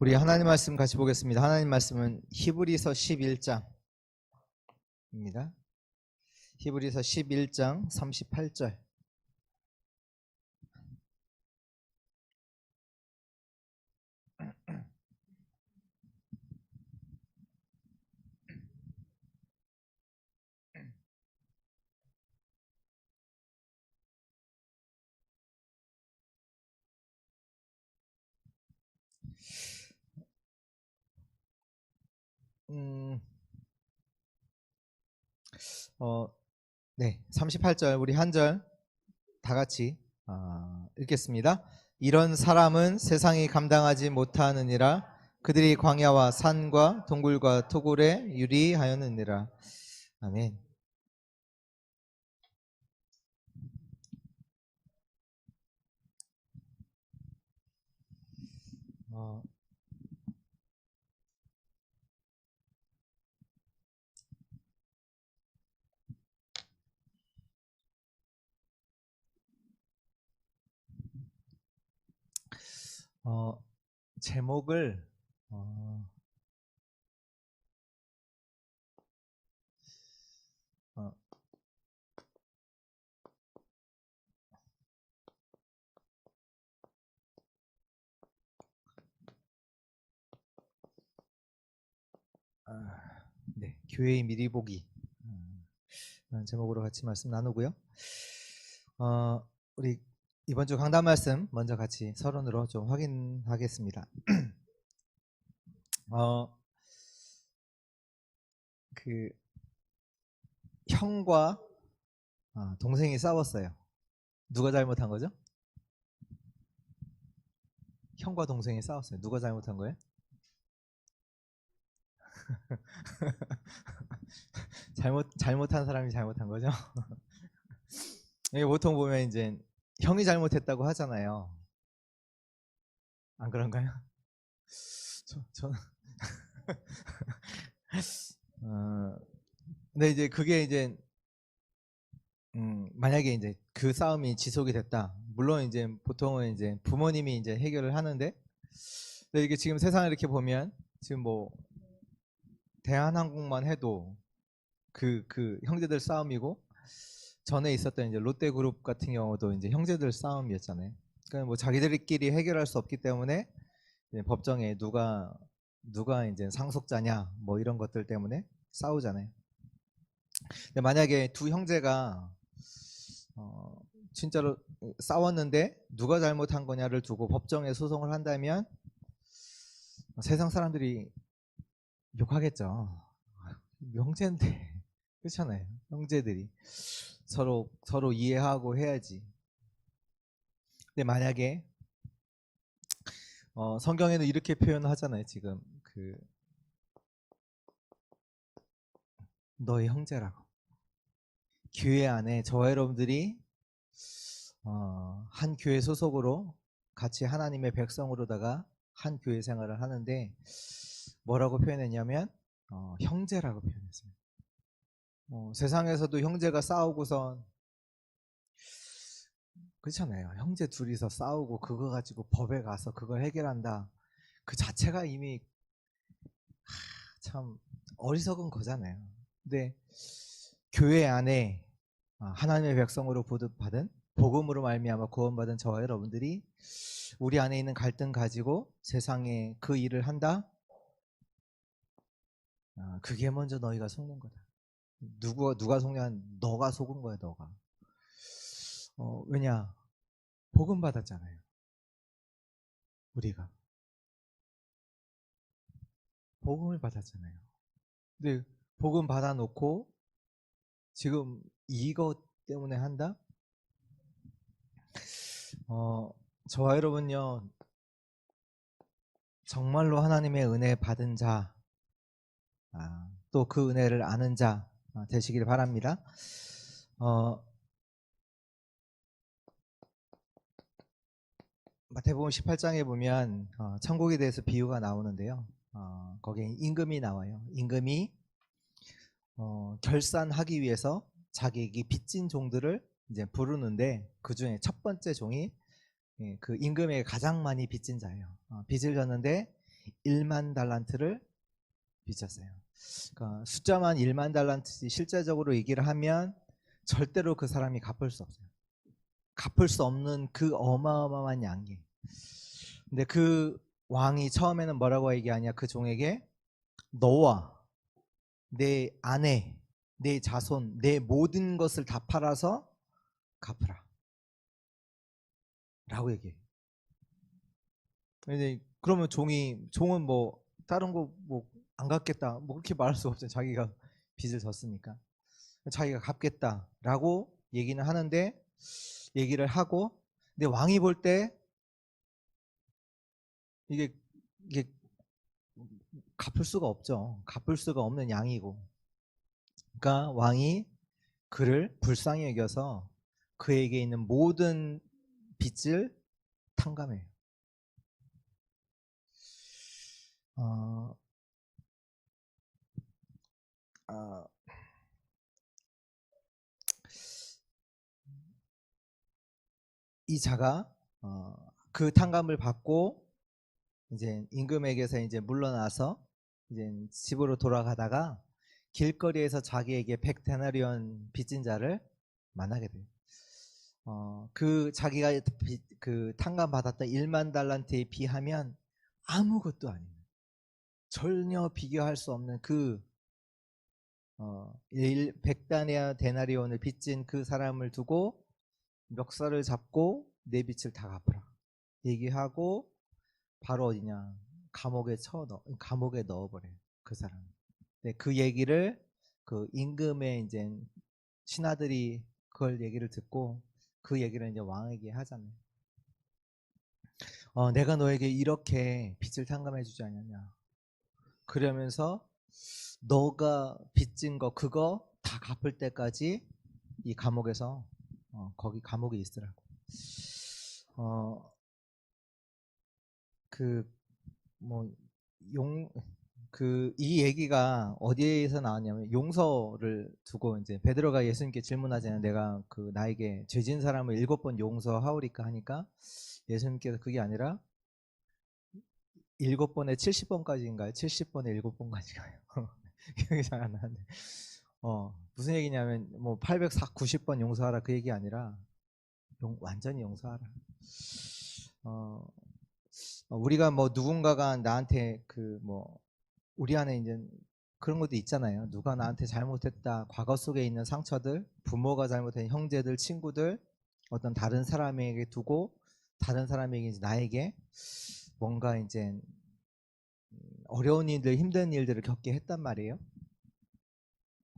우리 하나님 말씀 같이 보겠습니다. 하나님 말씀은 히브리서 11장입니다. 히브리서 11장 38절. 네, 38절 우리 한 절 다 같이 읽겠습니다. 이런 사람은 세상이 감당하지 못하느니라. 그들이 광야와 산과 동굴과 토굴에 유리하였느니라. 아멘. 제목을 네, 교회의 미리 보기 라는 제목으로 같이 말씀 나누고요. 우리 이번 주 강단 말씀 먼저 같이 서론으로 좀 확인하겠습니다. 그 형과 동생이 싸웠어요. 누가 잘못한 거죠? 형과 동생이 싸웠어요. 누가 잘못한 거예요? 잘못한 사람이 잘못한 거죠? 보통 보면 이제 형이 잘못했다고 하잖아요. 안 그런가요? 저는 근데 이제 그게 이제 만약에 이제 그 싸움이 지속이 됐다. 물론 이제 보통은 이제 부모님이 이제 해결을 하는데, 근데 이게 지금 세상을 이렇게 보면 지금 뭐 대한항공만 해도 그 형제들 싸움이고, 전에 있었던 이제 롯데그룹 같은 경우도 이제 형제들 싸움이었잖아요. 그러니까 뭐 자기들끼리 해결할 수 없기 때문에 이제 법정에 누가 이제 상속자냐 뭐 이런 것들 때문에 싸우잖아요. 근데 만약에 두 형제가 진짜로 싸웠는데 누가 잘못한 거냐를 두고 법정에 소송을 한다면 세상 사람들이 욕하겠죠. 형제인데 그렇잖아요. 형제들이 서로 이해하고 해야지. 근데 만약에 성경에는 이렇게 표현하잖아요. 지금 너의 형제라고. 교회 안에 저와 여러분들이 한 교회 소속으로 같이 하나님의 백성으로다가 한 교회 생활을 하는데 뭐라고 표현했냐면 형제라고 표현했습니다. 세상에서도 형제가 싸우고선 그렇잖아요. 형제 둘이서 싸우고 그거 가지고 법에 가서 그걸 해결한다. 그 자체가 이미 참 어리석은 거잖아요. 근데 교회 안에 하나님의 백성으로 보듯받은 복음으로 말미암아 구원받은 저와 여러분들이 우리 안에 있는 갈등 가지고 세상에 그 일을 한다. 그게 먼저 너희가 속는 거다. 누가 속냐? 너가 속은 거야, 너가. 왜냐? 복음 받았잖아요. 우리가 복음을 받았잖아요. 근데 복음 받아놓고 지금 이것 때문에 한다? 저와 여러분요, 정말로 하나님의 은혜 받은 자, 또 그 은혜를 아는 자 되시길 바랍니다. 마태복음 18장에 보면 천국에 대해서 비유가 나오는데요. 거기에 임금이 나와요. 임금이 결산하기 위해서 자기에게 빚진 종들을 이제 부르는데 그 중에 첫 번째 종이 그 임금에게 가장 많이 빚진 자예요. 빚을 졌는데 1만 달란트를 빚졌어요. 그러니까 숫자만 1만 달란트지 실제적으로 얘기를 하면 절대로 그 사람이 갚을 수 없어요. 갚을 수 없는 그 어마어마한 양이. 근데 그 왕이 처음에는 뭐라고 얘기하냐, 그 종에게 너와 내 아내, 내 자손, 내 모든 것을 다 팔아서 갚으라 라고 얘기해요. 그러면 종은 뭐 다른 거 뭐 안 갚겠다 뭐 그렇게 말할 수 없죠. 자기가 빚을 졌으니까 자기가 갚겠다라고 얘기는 하는데, 얘기를 하고, 근데 왕이 볼 때 이게 갚을 수가 없죠. 갚을 수가 없는 양이고, 그러니까 왕이 그를 불쌍히 여겨서 그에게 있는 모든 빚을 탕감해요. 이 자가 그 탕감을 받고 이제 임금에게서 이제 물러나서 이제 집으로 돌아가다가 길거리에서 자기에게 100데나리온 빚진 자를 만나게 돼요. 그 자기가 그 탕감 받았던 1만 달란트에 비하면 아무것도 아니에요. 전혀 비교할 수 없는 그 100데나리온을 빚진 그 사람을 두고 멱살을 잡고 내 빚을 다 갚으라 얘기하고 바로 어디냐, 감옥에 넣어버려요, 그 사람. 네, 그 얘기를 그 임금의 이제 신하들이 그걸 얘기를 듣고 그 얘기를 이제 왕에게 하잖아요. 내가 너에게 이렇게 빚을 탕감해 주지 않았냐. 그러면서 너가 빚진 거 그거 다 갚을 때까지 이 감옥에서 거기 감옥에 있으라고. 이 얘기가 어디에서 나왔냐면, 용서를 두고 이제 베드로가 예수님께 질문하잖아요. 내가 나에게 죄진 사람을 7번 용서하오리까 하니까 예수님께서 그게 아니라 7번에 70번까지인가요? 70번에 7번까지가요. 기억이 잘 안 나는데. 무슨 얘기냐면 뭐 890번 용서하라 그 얘기 아니라 완전히 용서하라. 우리가 뭐 누군가가 나한테 우리 안에 이제 그런 것도 있잖아요. 누가 나한테 잘못했다, 과거 속에 있는 상처들, 부모가 잘못한 형제들, 친구들, 어떤 다른 사람에게 두고 다른 사람에게 이제 나에게 뭔가 이제 어려운 일들, 힘든 일들을 겪게 했단 말이에요.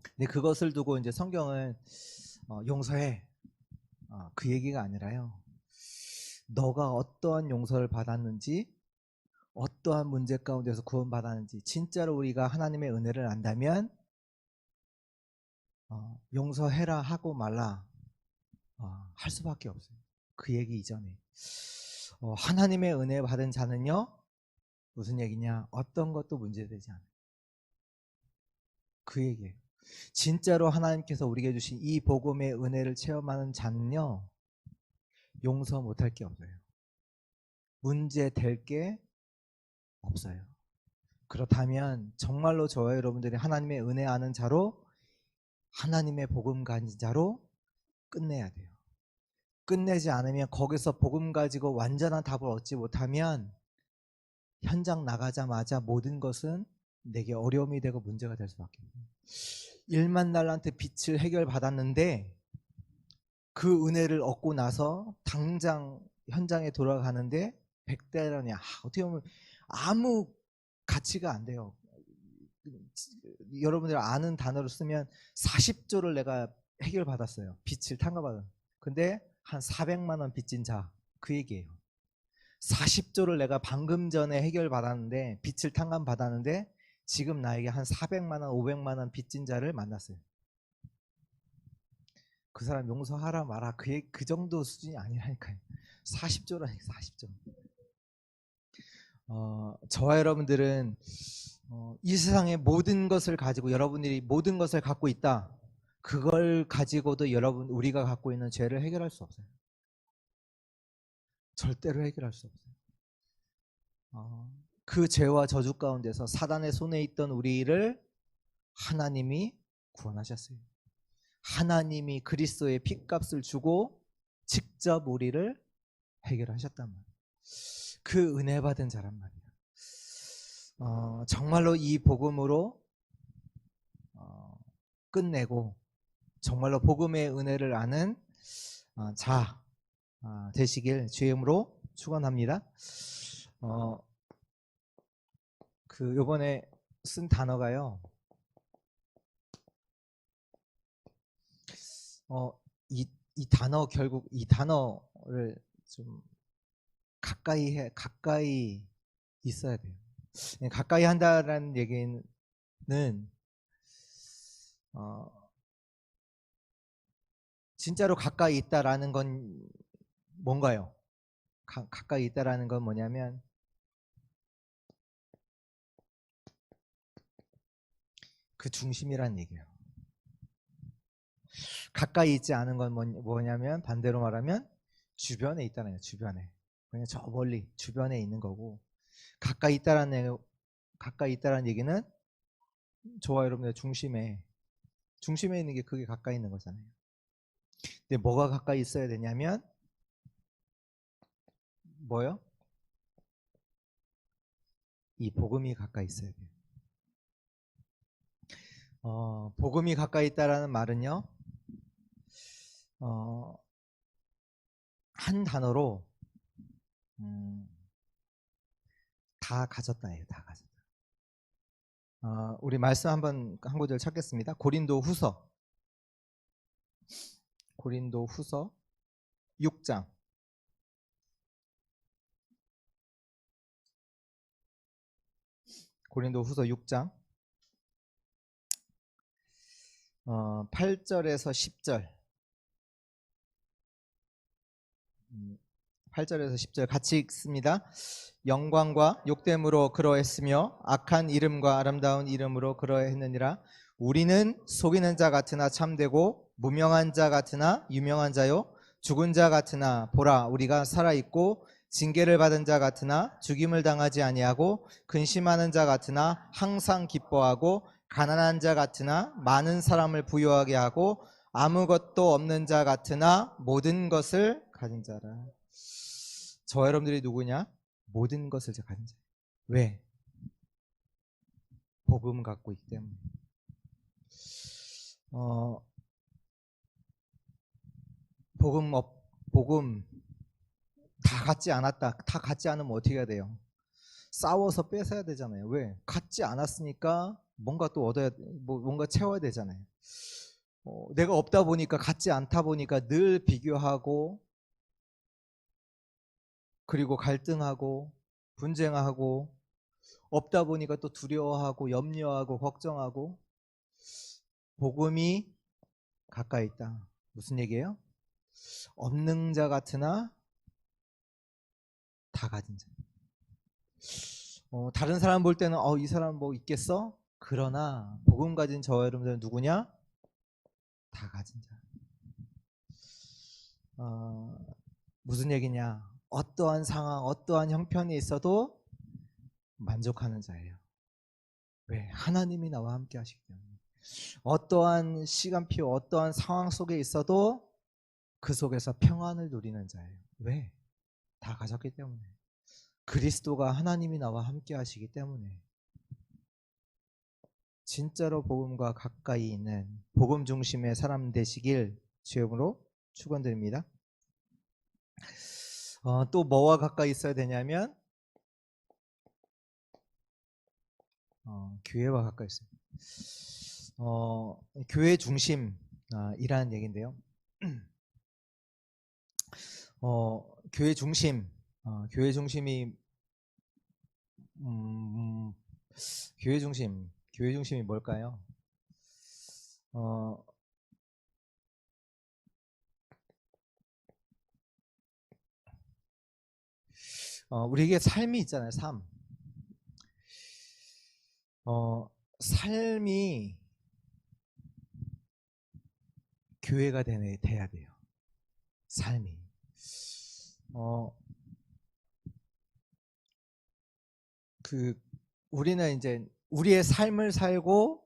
근데 그것을 두고 이제 성경은 용서해, 그 얘기가 아니라요. 너가 어떠한 용서를 받았는지, 어떠한 문제 가운데서 구원받았는지, 진짜로 우리가 하나님의 은혜를 안다면 용서해라 하고 말라 할 수밖에 없어요. 그 얘기 이전에 하나님의 은혜 받은 자는요, 무슨 얘기냐, 어떤 것도 문제되지 않아요. 그 얘기예요. 진짜로 하나님께서 우리에게 주신 이 복음의 은혜를 체험하는 자는요, 용서 못할 게 없어요. 문제 될 게 없어요. 그렇다면 정말로 저와 여러분들이 하나님의 은혜 아는 자로, 하나님의 복음 가진 자로 끝내야 돼요. 끝내지 않으면, 거기서 복음 가지고 완전한 답을 얻지 못하면 현장 나가자마자 모든 것은 내게 어려움이 되고 문제가 될 수밖에 없어요. 1만 달란트 빚을 해결받았는데 그 은혜를 얻고 나서 당장 현장에 돌아가는데 100데나리온, 어떻게 보면 아무 가치가 안 돼요. 여러분들 아는 단어로 쓰면 40조를 내가 해결받았어요. 빚을 탕감받은. 근데 한 400만 원 빚진 자, 그 얘기예요. 40조를 내가 방금 전에 해결받았는데, 빚을 탕감받았는데 지금 나에게 한 400만 원, 500만 원 빚진 자를 만났어요. 그 사람 용서하라 마라 그 정도 수준이 아니라니까요. 40조라니까 40조. 저와 여러분들은 이 세상의 모든 것을 가지고, 여러분들이 모든 것을 갖고 있다, 그걸 가지고도 우리가 갖고 있는 죄를 해결할 수 없어요. 절대로 해결할 수 없어요. 그 죄와 저주 가운데서 사단의 손에 있던 우리를 하나님이 구원하셨어요. 하나님이 그리스도의 핏값을 주고 직접 우리를 해결하셨단 말이에요. 그 은혜 받은 자란 말이에요. 정말로 이 복음으로 끝내고 정말로 복음의 은혜를 아는 자 되시길 주의 이름으로 축원합니다. 그 요번에 쓴 단어가요. 이 단어 결국 이 단어를 좀 가까이 있어야 돼요. 가까이 한다라는 얘기는 진짜로 가까이 있다라는 건 뭔가요? 가까이 있다라는 건 뭐냐면 그 중심이라는 얘기예요. 가까이 있지 않은 건 뭐냐면 반대로 말하면 주변에 있다는 거예요. 주변에. 그냥 저 멀리 주변에 있는 거고, 가까이 있다라는 얘기는 저와 여러분의 중심에 있는 게 그게 가까이 있는 거잖아요. 근데 뭐가 가까이 있어야 되냐면 뭐요? 이 복음이 가까이 있어야 돼요. 복음이 가까이 있다라는 말은요, 한 단어로 다 가졌다예요. 다 가졌다. 우리 말씀 한 구절 찾겠습니다. 고린도 후서 6장. 고린도 후서 6장 8절에서 10절 8절에서 10절 같이 읽습니다. 영광과 욕됨으로 그러했으며 악한 이름과 아름다운 이름으로 그러했느니라. 우리는 속이는 자 같으나 참되고 무명한 자 같으나 유명한 자요, 죽은 자 같으나 보라 우리가 살아있고, 징계를 받은 자 같으나 죽임을 당하지 아니하고, 근심하는 자 같으나 항상 기뻐하고, 가난한 자 같으나 많은 사람을 부유하게 하고, 아무것도 없는 자 같으나 모든 것을 가진 자라. 저 여러분들이 누구냐? 모든 것을 가진 자. 왜? 복음 갖고 있기 때문에. 복음 다 갖지 않았다. 다 갖지 않으면 어떻게 해야 돼요? 싸워서 뺏어야 되잖아요. 왜? 갖지 않았으니까 뭔가 또 얻어야, 뭔가 채워야 되잖아요. 내가 없다 보니까, 갖지 않다 보니까 늘 비교하고, 그리고 갈등하고 분쟁하고, 없다 보니까 또 두려워하고 염려하고 걱정하고. 복음이 가까이 있다. 무슨 얘기예요? 없는 자 같으나 다 가진 자. 다른 사람 볼 때는 이 사람 뭐 있겠어? 그러나 복음 가진 저와 여러분들은 누구냐? 다 가진 자. 무슨 얘기냐? 어떠한 상황, 어떠한 형편이 있어도 만족하는 자예요. 왜? 하나님이 나와 함께 하시기 때문에. 어떠한 시간표, 어떠한 상황 속에 있어도 그 속에서 평안을 누리는 자예요. 왜? 다 가졌기 때문에. 그리스도가 하나님이 나와 함께 하시기 때문에. 진짜로 복음과 가까이 있는 복음 중심의 사람 되시길 주의 이름으로 축원드립니다. 또 뭐와 가까이 있어야 되냐면 교회와 가까이 있어요. 교회 중심이라는 얘기인데요. 교회 중심이 교회 중심이 뭘까요? 우리에게 삶이 있잖아요. 삶이 교회가 돼야 돼요. 삶이. 그 우리는 이제 우리의 삶을 살고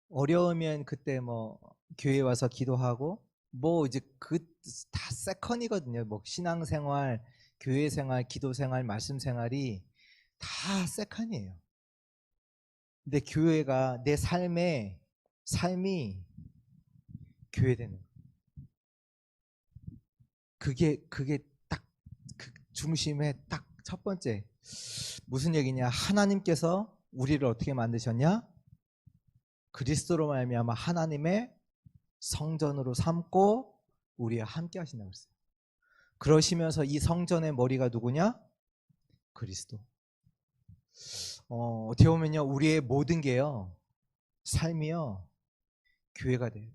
어려우면 그때 뭐 교회 와서 기도하고 뭐 이제 그 다 세컨이거든요. 뭐 신앙생활, 교회 생활, 기도 생활, 말씀 생활이 다 세컨이에요. 근데 교회가 내 삶이 교회되는 거예요. 그게 딱 그 중심에 딱 첫 번째 무슨 얘기냐? 하나님께서 우리를 어떻게 만드셨냐? 그리스도로 말미암아 하나님의 성전으로 삼고 우리와 함께 하신다고 했어요. 그러시면서 이 성전의 머리가 누구냐? 그리스도. 어떻게 보면요, 우리의 모든 게요, 삶이요, 교회가 돼요.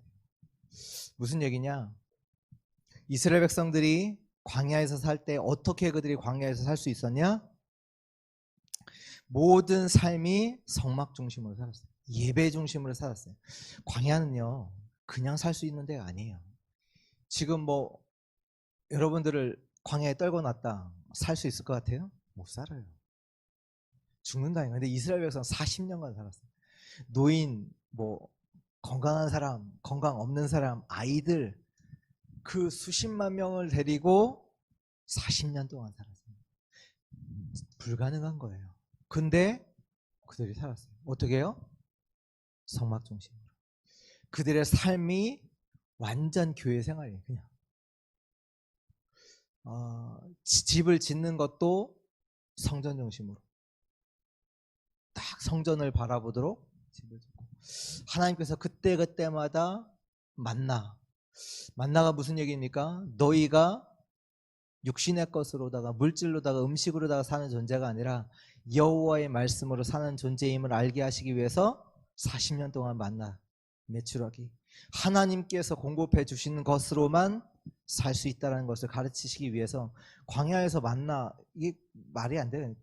무슨 얘기냐? 이스라엘 백성들이 광야에서 살 때 어떻게 그들이 광야에서 살 수 있었냐? 모든 삶이 성막 중심으로 살았어요. 예배 중심으로 살았어요. 광야는요, 그냥 살 수 있는 데가 아니에요. 지금 뭐 여러분들을 광야에 떨궈 놨다 살 수 있을 것 같아요? 못 살아요. 죽는다니까. 근데 이스라엘 백성 40년간 살았어요. 노인, 뭐 건강한 사람, 건강 없는 사람, 아이들 그 수십만 명을 데리고 40년 동안 살았어요. 불가능한 거예요. 근데 그들이 살았어요. 어떻게 해요? 성막 중심으로. 그들의 삶이 완전 교회 생활이에요. 그냥 집을 짓는 것도 성전 중심으로 딱 성전을 바라보도록 집을 짓고, 하나님께서 그때그때마다 만나가 무슨 얘기입니까? 너희가 육신의 것으로다가 물질로다가 음식으로다가 사는 존재가 아니라 여호와의 말씀으로 사는 존재임을 알게 하시기 위해서 40년 동안 만나 매출하기, 하나님께서 공급해 주시는 것으로만 살 수 있다는 것을 가르치시기 위해서 광야에서 만나, 이게 말이 안 돼요.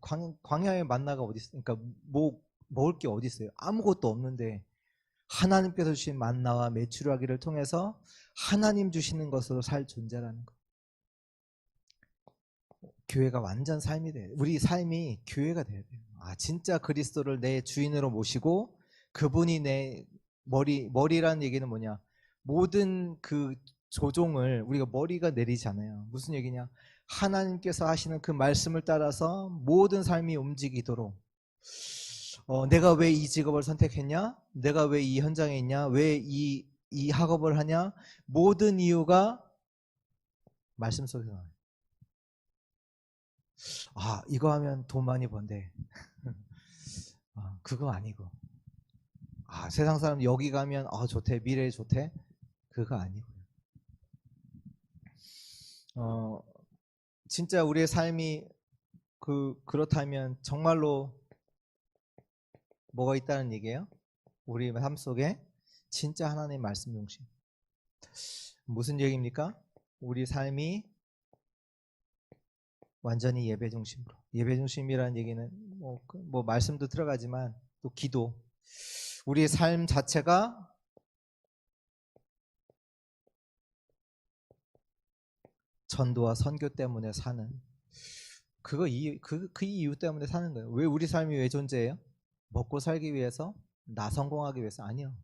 광야에 만나가 어디 있어요? 그러니까 뭐 먹을 게 어디 있어요? 아무것도 없는데 하나님께서 주신 만나와 매출하기를 통해서 하나님 주시는 것으로 살 존재라는 거. 교회가 완전 삶이 돼요. 우리 삶이 교회가 돼야 돼요. 진짜 그리스도를 내 주인으로 모시고 그분이 내 머리라는 얘기는 뭐냐? 모든 그 조종을 우리가 머리가 내리잖아요. 무슨 얘기냐? 하나님께서 하시는 그 말씀을 따라서 모든 삶이 움직이도록, 내가 왜 이 직업을 선택했냐? 내가 왜 이 현장에 있냐? 왜 이 학업을 하냐? 모든 이유가 말씀 속에서 나와요. 이거 하면 돈 많이 번대. 그거 아니고. 세상 사람 여기 가면 좋대, 미래에 좋대. 그거 아니고요. 진짜 우리의 삶이 그렇다면 정말로 뭐가 있다는 얘기예요? 우리 삶 속에 진짜 하나님의 말씀 중심. 무슨 얘기입니까? 우리 삶이 완전히 예배 중심으로. 예배 중심이라는 얘기는 뭐 말씀도 들어가지만 또 기도. 우리의 삶 자체가 전도와 선교 때문에 사는, 그 이유 때문에 사는 거예요. 왜 우리 삶이 왜 존재해요? 먹고 살기 위해서? 나 성공하기 위해서? 아니요.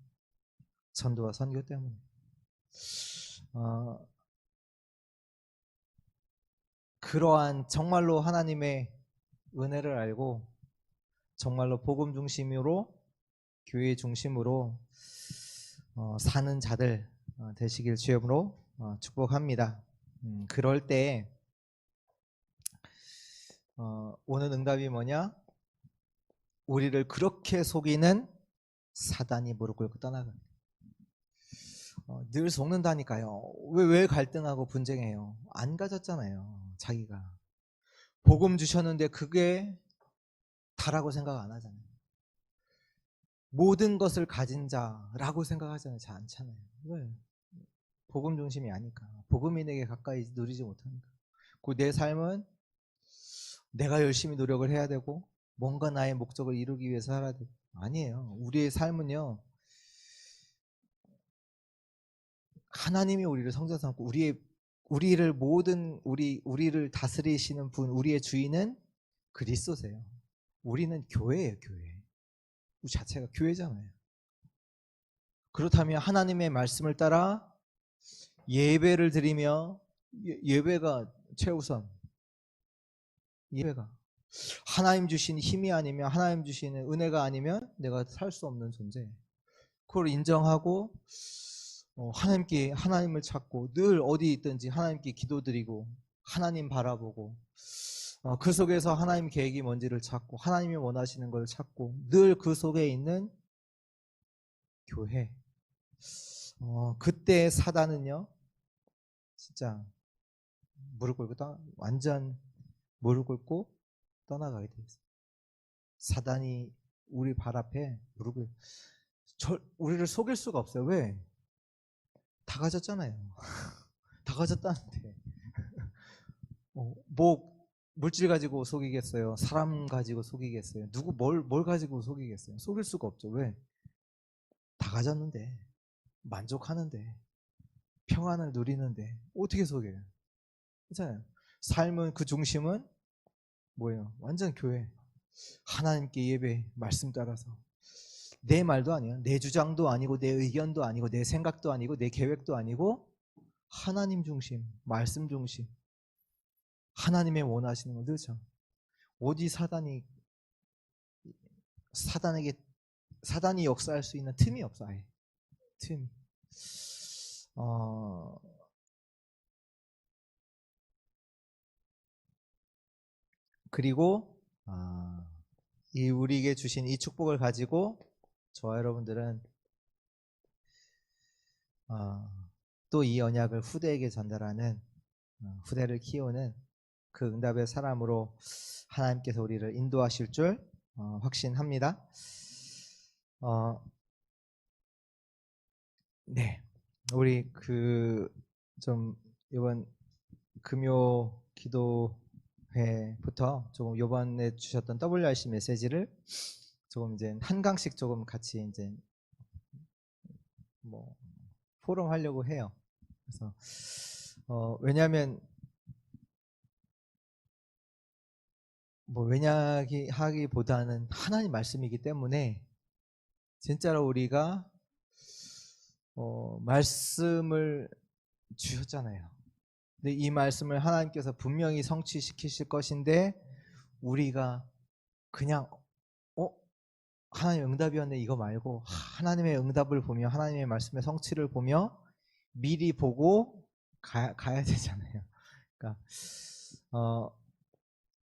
전도와 선교 때문에. 그러한 정말로 하나님의 은혜를 알고 정말로 복음 중심으로, 교회 중심으로 사는 자들 되시길 주님으로 축복합니다. 그럴 때 오는 응답이 뭐냐? 우리를 그렇게 속이는 사단이 무릎 꿇고 떠나가. 늘 속는다니까요. 왜 갈등하고 분쟁해요? 안 가졌잖아요. 자기가 복음 주셨는데 그게 다라고 생각 안 하잖아요. 모든 것을 가진 자라고 생각하잖아요. 잘 않잖아요. 왜? 복음 중심이 아니까. 복음이 내게 가까이 누리지 못하니까. 내 삶은 내가 열심히 노력을 해야 되고 뭔가 나의 목적을 이루기 위해서 살아야 되고. 아니에요. 우리의 삶은요, 하나님이 우리를 성전 삼고 우리를 다스리시는 분, 우리의 주인은 그리스도세요. 우리는 교회예요, 교회. 우리 자체가 교회잖아요. 그렇다면 하나님의 말씀을 따라 예배를 드리며, 예배가 최우선. 예배가 하나님 주신 힘이 아니면, 하나님 주시는 은혜가 아니면 내가 살 수 없는 존재. 그걸 인정하고 하나님께, 하나님을 찾고, 늘 어디 있든지 하나님께 기도드리고 하나님 바라보고, 그 속에서 하나님 계획이 뭔지를 찾고 하나님이 원하시는 걸 찾고, 늘 그 속에 있는 교회. 그때 사단은요 진짜 무릎 꿇고 완전 무릎 꿇고 떠나가게 돼 있어요. 사단이 우리 발 앞에 무릎을, 우리를 속일 수가 없어요. 왜? 다 가졌잖아요. 다 가졌다는데 뭐 물질 가지고 속이겠어요? 사람 가지고 속이겠어요? 누구 뭘 가지고 속이겠어요? 속일 수가 없죠. 왜? 다 가졌는데, 만족하는데, 평안을 누리는데 어떻게 속여요? 그렇잖아요. 삶은, 그 중심은 뭐예요? 완전 교회. 하나님께 예배, 말씀 따라서. 내 말도 아니에요. 내 주장도 아니고, 내 의견도 아니고, 내 생각도 아니고, 내 계획도 아니고, 하나님 중심, 말씀 중심. 하나님의 원하시는 거. 그렇죠? 어디 사단이 역사할 수 있는 틈이 없어. 아예 틈이. 그리고 이 우리에게 주신 이 축복을 가지고 저와 여러분들은 또 이 언약을 후대에게 전달하는, 후대를 키우는 그 응답의 사람으로 하나님께서 우리를 인도하실 줄 확신합니다. 네, 우리 좀 이번 금요 기도회부터 조금 이번에 주셨던 WRC 메시지를 조금 이제 한 강씩 조금 같이 이제 뭐 포럼 하려고 해요. 그래서 왜냐하면 뭐 왜냐하기보다는 하나님 말씀이기 때문에, 진짜로 우리가 말씀을 주셨잖아요. 근데 이 말씀을 하나님께서 분명히 성취시키실 것인데, 우리가 그냥 하나님의 응답이었네 이거 말고, 하나님의 응답을 보며, 하나님의 말씀의 성취를 보며 미리 보고 가야 되잖아요. 그러니까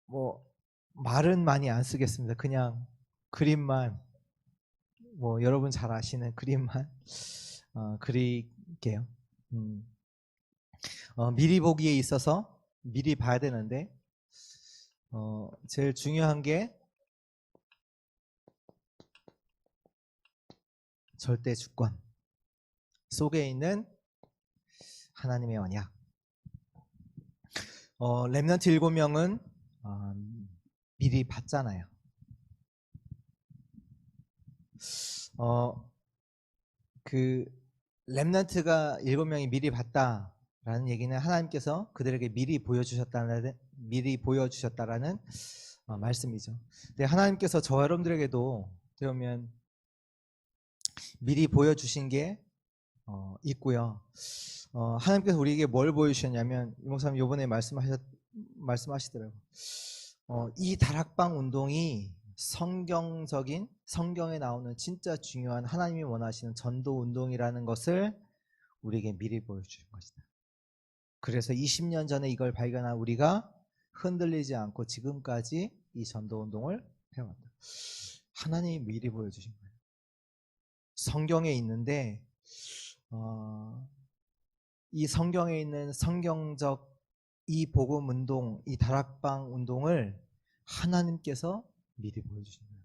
뭐 말은 많이 안 쓰겠습니다. 그냥 그림만, 뭐 여러분 잘 아시는 그림만 그릴게요. 미리 보기에 있어서 미리 봐야 되는데, 제일 중요한 게 절대 주권 속에 있는 하나님의 언약. 렘넌트 7명은 미리 봤잖아요. 그 렘넌트가 7명이 미리 봤다라는 얘기는 하나님께서 그들에게 미리 보여주셨다라는 말씀이죠. 근데 하나님께서 저와 여러분들에게도 그러면 미리 보여주신 게 있고요. 하나님께서 우리에게 뭘 보여주셨냐면, 이 목사님 이번에 말씀하시더라고요. 이 다락방 운동이 성경에 나오는 진짜 중요한 하나님이 원하시는 전도 운동이라는 것을 우리에게 미리 보여주신 것이다. 그래서 20년 전에 이걸 발견한 우리가 흔들리지 않고 지금까지 이 전도 운동을 해왔다. 하나님이 미리 보여주신 거예요. 성경에 있는데 이 성경에 있는 성경적 이 복음 운동, 이 다락방 운동을 하나님께서 미리 보여주신 거예요.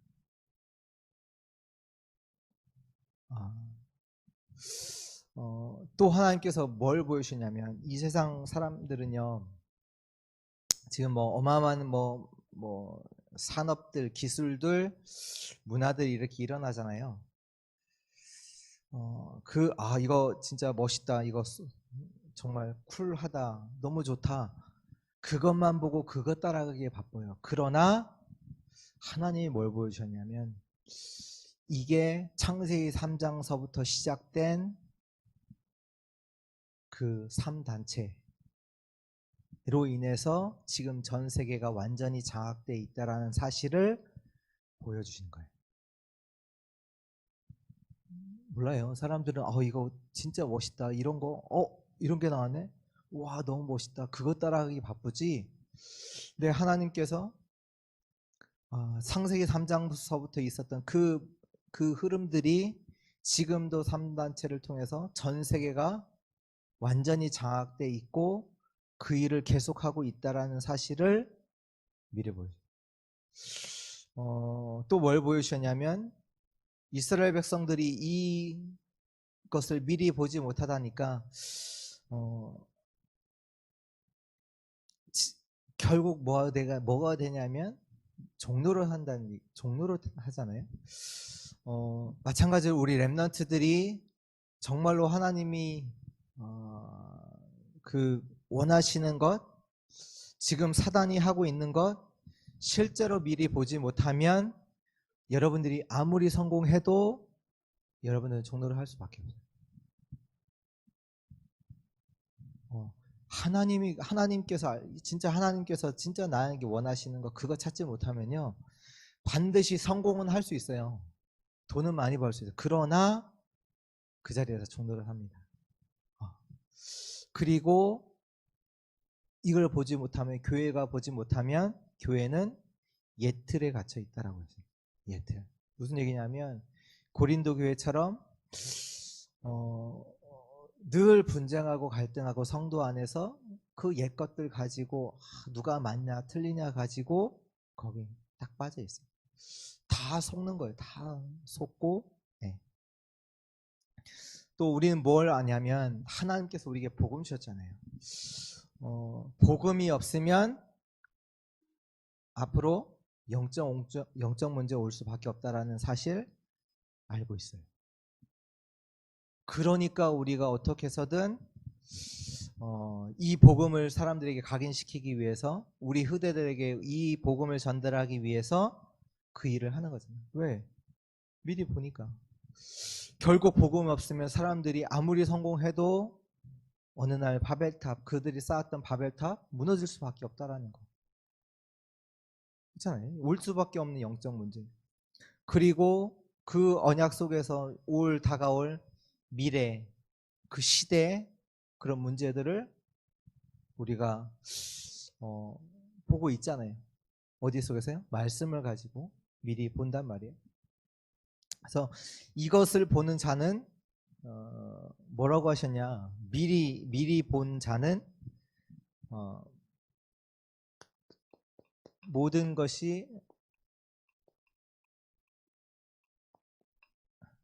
또 하나님께서 뭘 보여주시냐면, 이 세상 사람들은요 지금 뭐 어마어마한 뭐 산업들, 기술들, 문화들 이렇게 일어나잖아요. 이거 진짜 멋있다, 이거 정말 쿨하다, 너무 좋다, 그것만 보고 그것 따라가기에 바빠요. 그러나 하나님이 뭘 보여주셨냐면 이게 창세기 3장서부터 시작된 그 3단체로 인해서 지금 전 세계가 완전히 장악되어 있다는 사실을 보여주신 거예요. 몰라요. 사람들은 이거 진짜 멋있다. 이런 거 이런 게 나왔네. 와 너무 멋있다. 그거 따라하기 바쁘지. 근데 하나님께서 창세기 3장서부터 있었던 그 흐름들이 지금도 3단체를 통해서 전 세계가 완전히 장악돼 있고 그 일을 계속하고 있다라는 사실을 미리 보여줘요. 또 뭘 보여주셨냐면 이스라엘 백성들이 이것을 미리 보지 못하다니까 결국 뭐가 되냐면 종로를 하잖아요. 마찬가지로 우리 렘넌트들이 정말로 하나님이 그 원하시는 것, 지금 사단이 하고 있는 것 실제로 미리 보지 못하면 여러분들이 아무리 성공해도 여러분들은 종로를 할 수밖에 없어요. 하나님께서 진짜 나에게 원하시는 거 그거 찾지 못하면요 반드시 성공은 할 수 있어요. 돈은 많이 벌 수 있어요. 그러나 그 자리에서 종로를 합니다. 그리고 이걸 보지 못하면, 교회가 보지 못하면 교회는 예틀에 갇혀 있다라고 했어요. 예틀. 무슨 얘기냐면 고린도 교회처럼 늘 분쟁하고 갈등하고 성도 안에서 그 옛 것들 가지고 누가 맞냐 틀리냐 가지고 거기 딱 빠져 있어요. 다 속는 거예요. 다 속고. 네. 또 우리는 뭘 아냐면 하나님께서 우리에게 복음 주셨잖아요. 복음이 없으면 앞으로 영적 문제 올 수밖에 없다라는 사실 알고 있어요. 그러니까 우리가 어떻게 해서든 이 복음을 사람들에게 각인시키기 위해서, 우리 후대들에게 이 복음을 전달하기 위해서 그 일을 하는 거잖아요. 왜? 미리 보니까. 결국 복음 없으면 사람들이 아무리 성공해도 어느 날 그들이 쌓았던 바벨탑 무너질 수밖에 없다라는 거. 그렇잖아요. 올 수밖에 없는 영적 문제. 그리고 그 언약 속에서 다가올 미래, 그 시대, 그런 문제들을 우리가 보고 있잖아요. 어디 속에서요? 말씀을 가지고 미리 본단 말이에요. 그래서 이것을 보는 자는 뭐라고 하셨냐? 미리 본 자는 모든 것이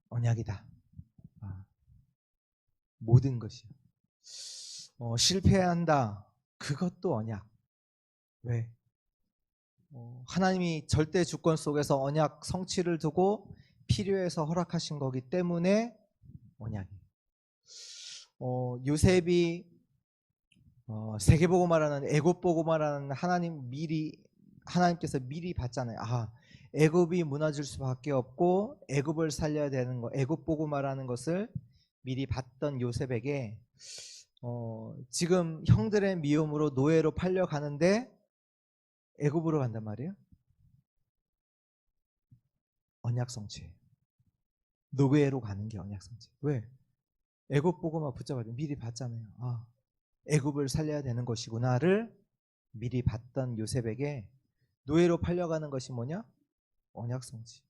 언약이다. 모든 것이 실패한다. 그것도 언약. 왜? 하나님이 절대 주권 속에서 언약 성취를 두고 필요해서 허락하신 거기 때문에 언약이. 요셉이 세계보고 말하는 애굽보고 말하는 하나님께서 미리 봤잖아요. 애굽이 무너질 수밖에 없고 애굽을 살려야 되는 거, 애굽보고 말하는 것을 미리 봤던 요셉에게 지금 형들의 미움으로 노예로 팔려가는데 애굽으로 간단 말이에요. 언약 성취. 노예로 가는 게 언약 성취. 왜? 애굽 보고만 붙잡아도 미리 봤잖아요. 애굽을 살려야 되는 것이구나를 미리 봤던 요셉에게 노예로 팔려가는 것이 뭐냐? 언약 성취.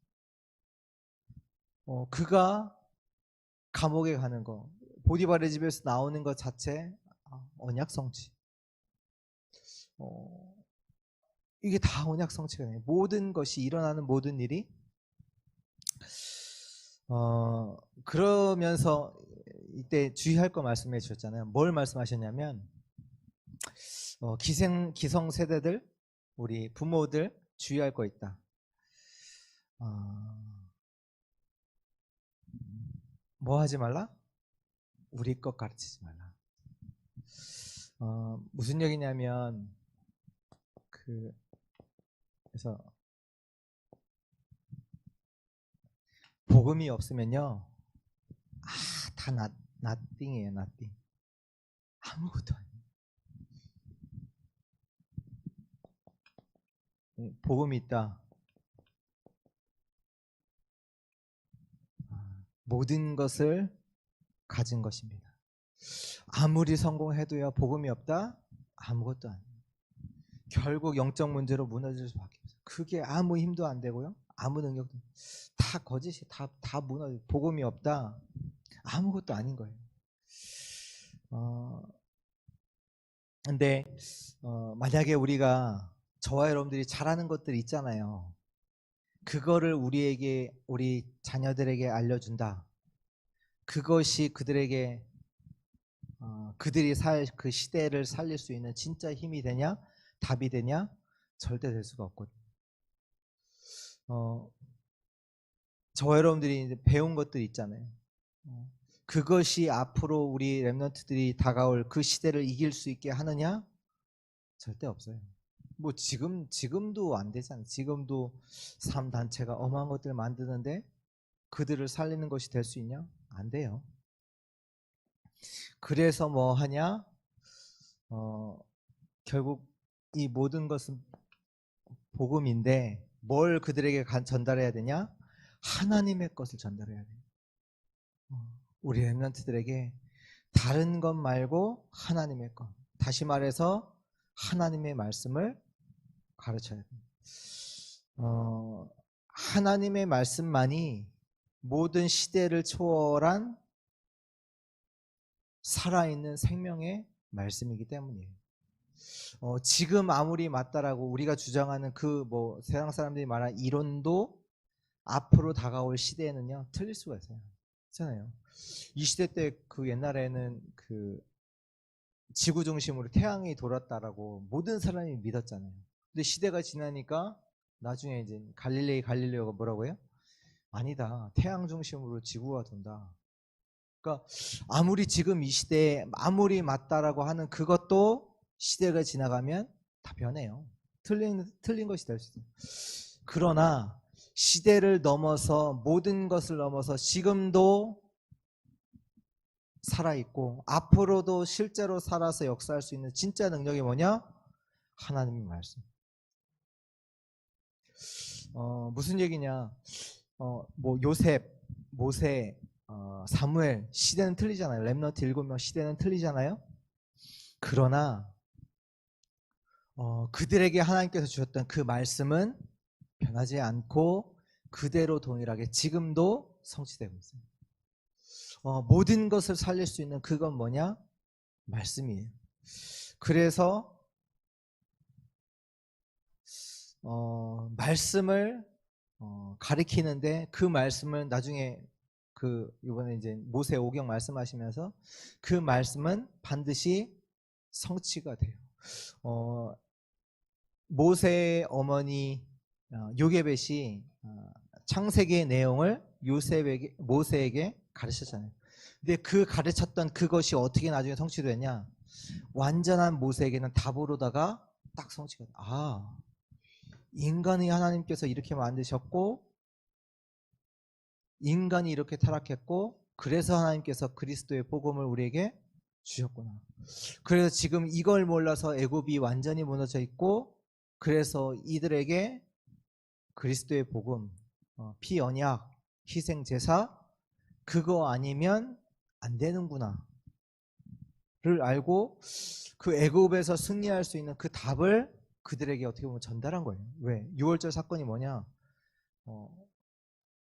그가 감옥에 가는 거, 보디발의 집에서 나오는 것 자체 언약 성취. 이게 다 언약 성취가 돼요. 모든 것이 일어나는 모든 일이. 그러면서 이때 주의할 거 말씀해 주셨잖아요. 뭘 말씀하셨냐면 기성 세대들, 우리 부모들 주의할 거 있다. 뭐 하지 말라? 우리 것 가르치지 말라. 무슨 얘기냐면 그래서 복음이 없으면요, 다 나띵이에요. 나띵. 아무것도 아니에요. 복음이 있다. 모든 것을 가진 것입니다. 아무리 성공해도요, 복음이 없다? 아무것도 아니에요. 결국 영적 문제로 무너질 수밖에 없어요. 그게 아무 힘도 안 되고요, 아무 능력도 다 거짓이, 다 무너져. 복음이 없다? 아무것도 아닌 거예요. 근데 만약에 우리가, 저와 여러분들이 잘하는 것들이 있잖아요. 그거를 우리 자녀들에게 알려준다. 그것이 그들에게 그들이 살 그 시대를 살릴 수 있는 진짜 힘이 되냐? 답이 되냐? 절대 될 수가 없거든요. 저와 여러분들이 이제 배운 것들이 있잖아요. 그것이 앞으로 우리 렘넌트들이 다가올 그 시대를 이길 수 있게 하느냐? 절대 없어요. 뭐 지금도 안 되잖아요. 지금도 3단체가 어마어마한 것들을 만드는데 그들을 살리는 것이 될 수 있냐? 안 돼요. 그래서 뭐 하냐? 결국 이 모든 것은 복음인데 뭘 그들에게 전달해야 되냐? 하나님의 것을 전달해야 돼요. 우리 렘넌트들에게 다른 것 말고 하나님의 것. 다시 말해서 하나님의 말씀을 가르쳐야 돼요. 하나님의 말씀만이 모든 시대를 초월한 살아있는 생명의 말씀이기 때문이에요. 지금 아무리 맞다라고 우리가 주장하는 그 뭐 세상 사람들이 말하는 이론도 앞으로 다가올 시대에는요, 틀릴 수가 있어요. 그렇잖아요. 이 시대 때 그 옛날에는 그 지구 중심으로 태양이 돌았다라고 모든 사람이 믿었잖아요. 근데 시대가 지나니까 나중에 이제 갈릴레오가 뭐라고 해요? 아니다. 태양 중심으로 지구가 돈다. 그러니까 아무리 지금 이 시대에 아무리 맞다라고 하는 그것도 시대가 지나가면 다 변해요. 틀린 것이 될 수 있어요. 그러나 시대를 넘어서 모든 것을 넘어서 지금도 살아있고 앞으로도 실제로 살아서 역사할 수 있는 진짜 능력이 뭐냐? 하나님의 말씀. 무슨 얘기냐? 뭐 요셉, 모세, 사무엘 시대는 틀리잖아요. 렘넌트 7명 시대는 틀리잖아요. 그러나 그들에게 하나님께서 주셨던 그 말씀은 변하지 않고 그대로 동일하게 지금도 성취되고 있어요. 모든 것을 살릴 수 있는 그건 뭐냐? 말씀이에요. 그래서 말씀을 가리키는데 그 말씀을 나중에 이번에 이제 모세 오경 말씀하시면서 그 말씀은 반드시 성취가 돼요. 모세의 어머니 요게벳이 창세기의 내용을 모세에게 가르쳤잖아요. 근데 그 가르쳤던 그것이 어떻게 나중에 성취됐냐? 완전한 모세에게는 답으로다가 딱 성취가 돼. 인간이 하나님께서 이렇게 만드셨고 인간이 이렇게 타락했고 그래서 하나님께서 그리스도의 복음을 우리에게 주셨구나. 그래서 지금 이걸 몰라서 애굽이 완전히 무너져 있고 그래서 이들에게 그리스도의 복음, 피 언약, 희생 제사 그거 아니면 안 되는구나 를 알고 그 애굽에서 승리할 수 있는 그 답을 그들에게 어떻게 보면 전달한 거예요. 왜? 6월절 사건이 뭐냐?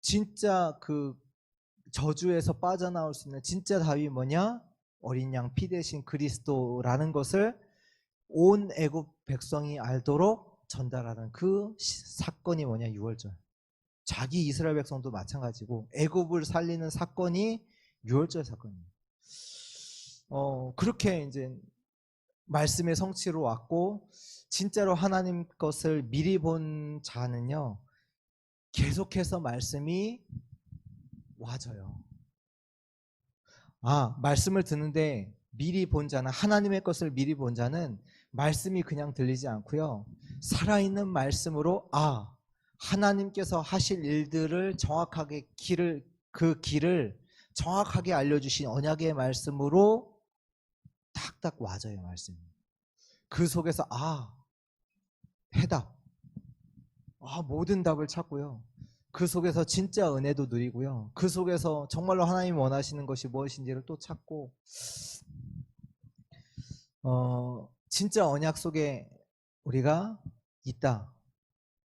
진짜 그 저주에서 빠져나올 수 있는 진짜 답이 뭐냐? 어린 양 피 대신 그리스도라는 것을 온 애굽 백성이 알도록 전달하는 그 사건이 뭐냐? 6월절. 자기 이스라엘 백성도 마찬가지고 애굽을 살리는 사건이 6월절 사건이에요. 그렇게 이제 말씀의 성취로 왔고 진짜로 하나님 것을 미리 본 자는요 계속해서 말씀이 와져요. 말씀을 듣는데 미리 본 자는 하나님의 것을 미리 본 자는 말씀이 그냥 들리지 않고요 살아있는 말씀으로 하나님께서 하실 일들을 정확하게 그 길을 정확하게 알려주신 언약의 말씀으로 딱딱 와져요, 말씀이. 그 속에서 해답, 모든 답을 찾고요. 그 속에서 진짜 은혜도 누리고요. 그 속에서 정말로 하나님이 원하시는 것이 무엇인지를 또 찾고, 진짜 언약 속에 우리가 있다.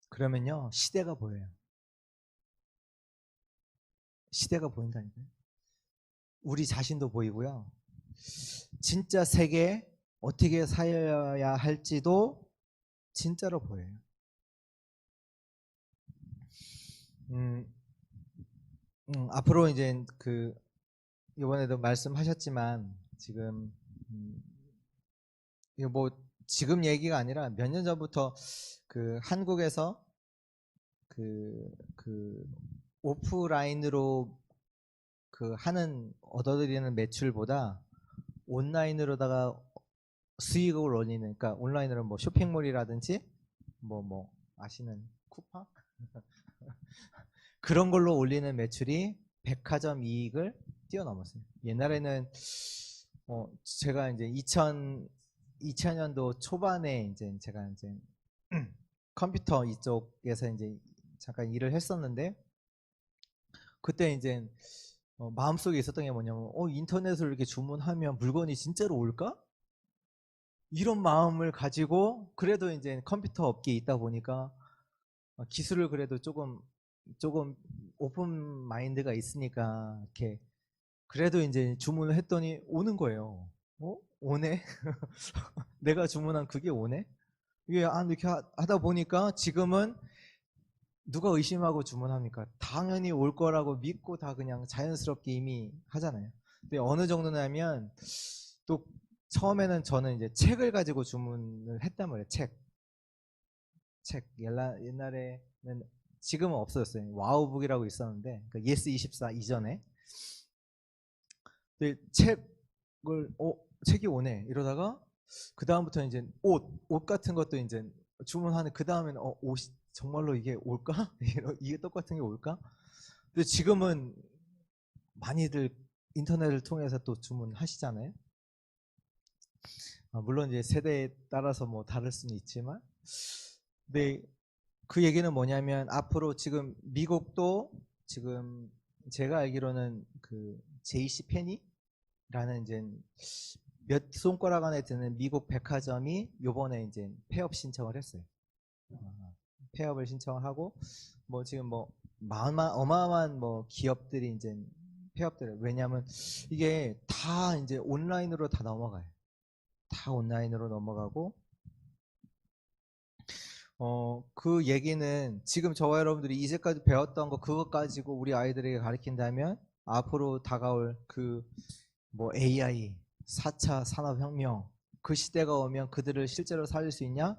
그러면요, 시대가 보여요. 시대가 보인다니까요. 우리 자신도 보이고요. 진짜 세계에 어떻게 살아야 할지도 진짜로 보여요. 앞으로 이제 이번에도 말씀하셨지만 지금 이거 뭐 지금 얘기가 아니라 몇 년 전부터 한국에서 오프라인으로 하는 얻어들이는 매출보다 온라인으로다가 수익을 올리는, 그러니까 온라인으로 뭐 쇼핑몰이라든지 뭐 아시는 쿠팡 그런 걸로 올리는 매출이 백화점 이익을 뛰어넘었어요. 옛날에는 제가 이제 2000년도 초반에 이제 제가 이제 컴퓨터 이쪽에서 이제 잠깐 일을 했었는데, 그때 이제 마음속에 있었던 게 뭐냐면 인터넷으로 이렇게 주문하면 물건이 진짜로 올까? 이런 마음을 가지고, 그래도 이제 컴퓨터 업계에 있다 보니까 기술을 그래도 조금 오픈 마인드가 있으니까 이렇게 그래도 이제 주문을 했더니 오는 거예요. 오네? 내가 주문한 그게 오네? 이게 이렇게 하다 보니까 지금은 누가 의심하고 주문합니까? 당연히 올 거라고 믿고 다 그냥 자연스럽게 이미 하잖아요. 근데 어느 정도냐면, 또 처음에는 저는 이제 책을 가지고 주문을 했단 말이에요. 책. 옛날에는, 지금은 없어졌어요. 와우북이라고 있었는데, 예스24 이전에. 근데 책이 오네. 이러다가 그 다음부터는 이제 옷 같은 것도 이제 주문하는, 그 다음에는 옷이 정말로 이게 올까? 이게 똑같은 게 올까? 근데 지금은 많이들 인터넷을 통해서 또 주문하시잖아요. 물론 이제 세대에 따라서 뭐 다를 수는 있지만, 근데 그 얘기는 뭐냐면, 앞으로 지금 미국도 지금 제가 알기로는 JC 페니라는 이제 몇 손가락 안에 드는 미국 백화점이 요번에 이제 폐업 신청을 했어요. 폐업을 신청하고, 뭐 지금 뭐 어마어마한 뭐 기업들이 이제 폐업들을, 왜냐하면 이게 다 이제 온라인으로 다 넘어가요. 다 온라인으로 넘어가고, 그 얘기는 지금 저와 여러분들이 이제까지 배웠던 거, 그것 가지고 우리 아이들에게 가르친다면 앞으로 다가올 뭐 AI 4차 산업혁명, 그 시대가 오면 그들을 실제로 살릴 수 있냐?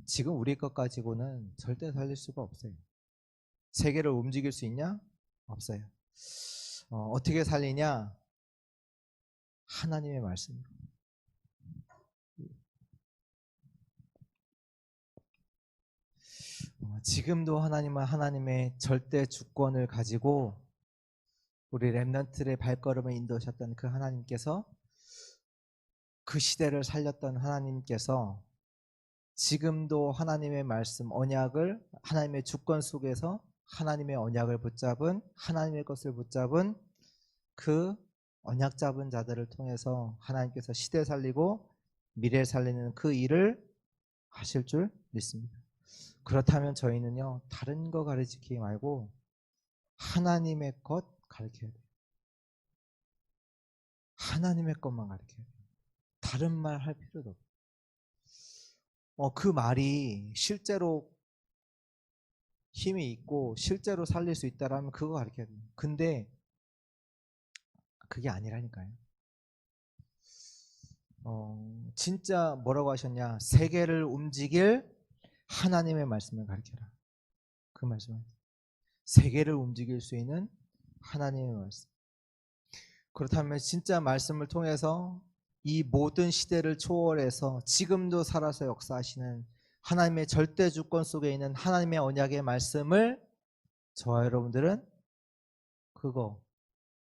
지금 우리 것 가지고는 절대 살릴 수가 없어요. 세계를 움직일 수 있냐? 없어요. 어떻게 살리냐? 하나님의 말씀으로. 지금도 하나님은 하나님의 절대 주권을 가지고 우리 렘넌트의 발걸음을 인도하셨던 그 하나님께서, 그 시대를 살렸던 하나님께서 지금도 하나님의 말씀, 언약을, 하나님의 주권 속에서 하나님의 언약을 붙잡은, 하나님의 것을 붙잡은 그 언약 잡은 자들을 통해서 하나님께서 시대 살리고 미래 살리는 그 일을 하실 줄 믿습니다. 그렇다면 저희는요, 다른 거 가르치기 말고 하나님의 것 가르쳐야 돼요. 하나님의 것만 가르쳐야 돼요. 다른 말 할 필요도 없어요. 그 말이 실제로 힘이 있고 실제로 살릴 수 있다라면 그거 가르쳐야 돼요. 근데 그게 아니라니까요. 진짜 뭐라고 하셨냐? 세계를 움직일 하나님의 말씀을 가르쳐라. 그 말씀은 세계를 움직일 수 있는 하나님의 말씀. 그렇다면 진짜 말씀을 통해서 이 모든 시대를 초월해서 지금도 살아서 역사하시는 하나님의 절대 주권 속에 있는 하나님의 언약의 말씀을 저와 여러분들은 그거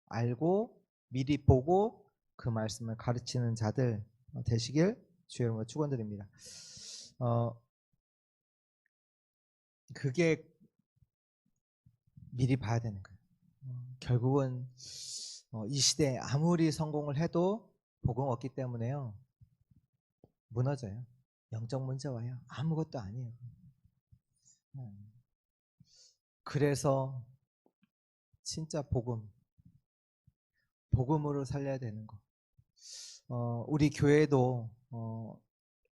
알고 미리 보고 그 말씀을 가르치는 자들 되시길 주의 이름으로 축원드립니다. 그게 미리 봐야 되는 거예요. 결국은 이 시대에 아무리 성공을 해도 복음 없기 때문에요. 무너져요. 영적 문제 와요. 아무것도 아니에요. 그래서 진짜 복음으로 살려야 되는 거. 우리 교회도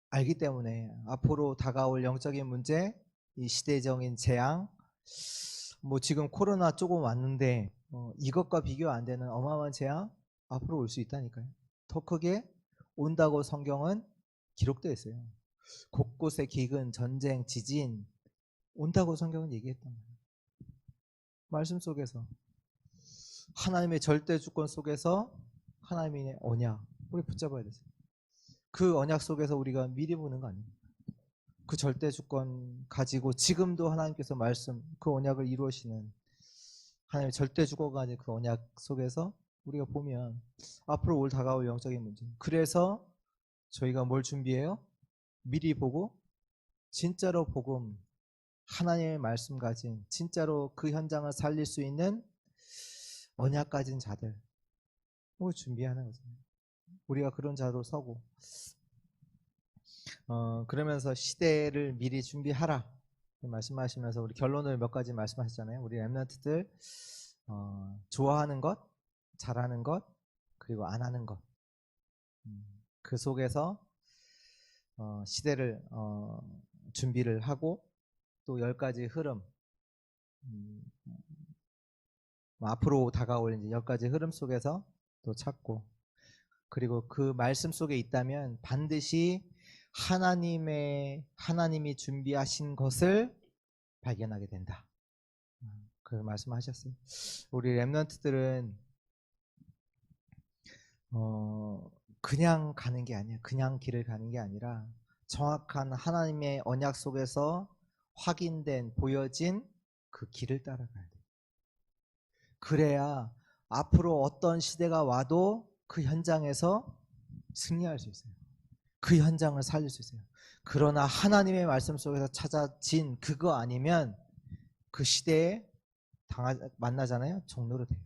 알기 때문에 앞으로 다가올 영적인 문제, 이 시대적인 재앙, 뭐 지금 코로나 조금 왔는데 이것과 비교 안 되는 어마어마한 재앙 앞으로 올 수 있다니까요. 더 크게 온다고 성경은 기록되어 있어요. 곳곳에 기근, 전쟁, 지진 온다고 성경은 얘기했단 말이에요. 말씀 속에서 하나님의 절대 주권 속에서 하나님의 언약 우리 붙잡아야 돼요. 그 언약 속에서 우리가 미리 보는 거 아니에요. 그 절대 주권 가지고 지금도 하나님께서 말씀 그 언약을 이루시는 하나님의 절대 주권가 아닌 그 언약 속에서 우리가 보면 앞으로 올 다가올 영적인 문제. 그래서 저희가 뭘 준비해요? 미리 보고 진짜로 복음 하나님의 말씀 가진 진짜로 그 현장을 살릴 수 있는 언약 가진 자들 준비하는 거죠. 우리가 그런 자로 서고 그러면서 시대를 미리 준비하라 말씀하시면서 우리 결론을 몇 가지 말씀하셨잖아요. 우리 렘넌트들 좋아하는 것, 잘하는 것, 그리고 안 하는 것. 그 속에서 시대를 준비를 하고 또 10가지 흐름 앞으로 다가올 이제 10가지 흐름 속에서 또 찾고 그리고 그 말씀 속에 있다면 반드시 하나님이 준비하신 것을 발견하게 된다. 그 말씀하셨어요. 우리 렘넌트들은 그냥 가는 게 아니야. 그냥 길을 가는 게 아니라 정확한 하나님의 언약 속에서 확인된 보여진 그 길을 따라가야 돼. 그래야 앞으로 어떤 시대가 와도 그 현장에서 승리할 수 있어요. 그 현장을 살릴 수 있어요. 그러나 하나님의 말씀 속에서 찾아진 그거 아니면 그 시대에 만나잖아요. 종로로 돼요.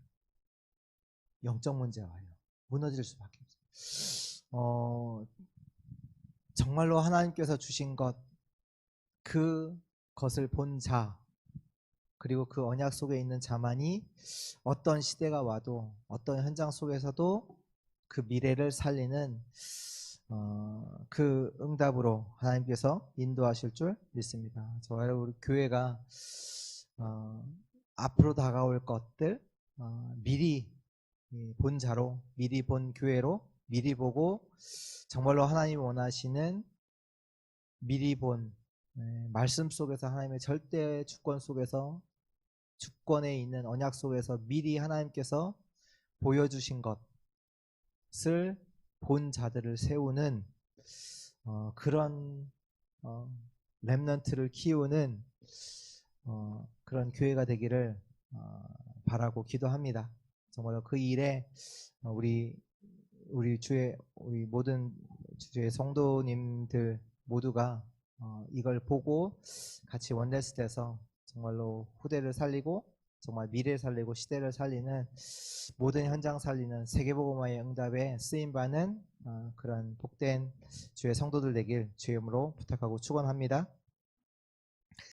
영적 문제가 와요. 무너질 수밖에 없어요. 정말로 하나님께서 주신 것 그것을 본 자 그리고 그 언약 속에 있는 자만이 어떤 시대가 와도 어떤 현장 속에서도 그 미래를 살리는 그 응답으로 하나님께서 인도하실 줄 믿습니다. 저와 우리 교회가 앞으로 다가올 것들 미리 본 자로 미리 본 교회로 미리 보고 정말로 하나님이 원하시는 미리 본 말씀 속에서 하나님의 절대 주권 속에서 주권에 있는 언약 속에서 미리 하나님께서 보여주신 것을 본 자들을 세우는 그런 렘넌트를 키우는 그런 교회가 되기를 바라고 기도합니다. 정말로 그 일에 우리 모든 주의 성도님들 모두가 이걸 보고 같이 원네스돼서 정말로 후대를 살리고 정말 미래를 살리고 시대를 살리는 모든 현장 살리는 세계복음화의 응답에 쓰임받는 그런 복된 주의 성도들 되길 주의 이름으로 부탁하고 축원합니다.